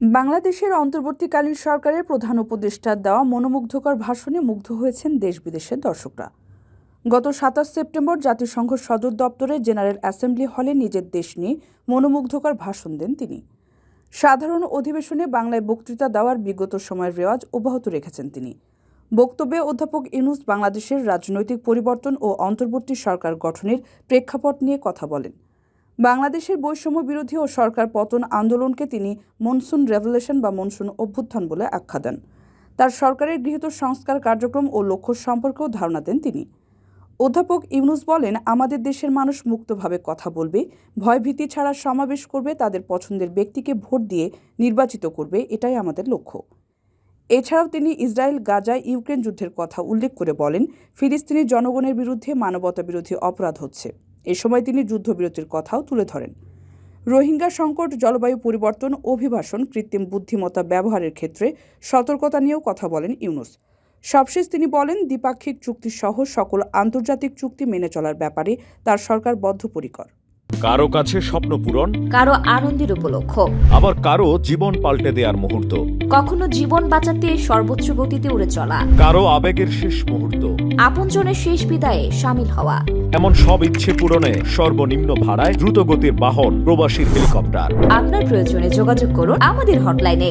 বাংলাদেশের অন্তর্বর্তীকালীন সরকারের প্রধান উপদেষ্টার দেওয়া মনোমুগ্ধকর ভাষণে মুগ্ধ হয়েছেন দেশ বিদেশের দর্শকরা। গত ২৭ সেপ্টেম্বর জাতিসংঘ সদর দপ্তরে জেনারেল অ্যাসেম্বলি হলে নিজের দেশ নিয়ে মনোমুগ্ধকর ভাষণ দেন তিনি। সাধারণ অধিবেশনে বাংলায় বক্তৃতা দেওয়ার বিগত সময়ের রেওয়াজ অব্যাহত রেখেছেন তিনি। বক্তব্যে অধ্যাপক ইউনূস বাংলাদেশের রাজনৈতিক পরিবর্তন ও অন্তর্বর্তী সরকার গঠনের প্রেক্ষাপট নিয়ে কথা বলেন। বাংলাদেশের বৈষম্য বিরোধী ও সরকার পতন আন্দোলনকে তিনি মনসুন রেভলিউশন বা মনসুন অভ্যুত্থান বলে আখ্যা দেন। তার সরকারের গৃহীত সংস্কার কার্যক্রম ও লক্ষ্য সম্পর্কেও ধারণা দেন তিনি। অধ্যাপক ইউনূস বলেন, আমাদের দেশের মানুষ মুক্তভাবে কথা বলবে, ভয়ভীতি ছাড়া সমাবেশ করবে, তাদের পছন্দের ব্যক্তিকে ভোট দিয়ে নির্বাচিত করবে, এটাই আমাদের লক্ষ্য। এছাড়াও তিনি ইসরায়েল গাজা ইউক্রেন যুদ্ধের কথা উল্লেখ করে বলেন, ফিলিস্তিনি জনগণের বিরুদ্ধে মানবতাবিরোধী অপরাধ হচ্ছে। এ সময় তিনি যুদ্ধবিরতির কথাও তুলে ধরেন। রোহিঙ্গা সংকট, জলবায়ু পরিবর্তন, অভিবাসন, কৃত্রিম বুদ্ধিমত্তা ব্যবহারের ক্ষেত্রে সতর্কতা নিয়েও কথা বলেন ইউনূস। সবশেষ তিনি বলেন, দ্বিপাক্ষিক চুক্তিসহ সকল আন্তর্জাতিক চুক্তি মেনে চলার ব্যাপারে তার সরকার বদ্ধপরিকর। কারো কাছে স্বপ্ন পূরণ, কারো আনন্দের উপলক্ষ, আবার কারো জীবন পাল্টে দেওয়ার মুহূর্ত, কখনো জীবন বাঁচাতে সর্বোচ্চ গতিতে উড়ে চলা, কারো আবেগের শেষ মুহূর্ত, আপনজনের শেষ বিদায়ে সামিল হওয়া। এমন সব ইচ্ছে পূরণে সর্বনিম্ন ভাড়ায় দ্রুতগতির বাহন প্রবাসী হেলিকপ্টার। আপনার প্রয়োজনে যোগাযোগ করুন আমাদের হটলাইনে।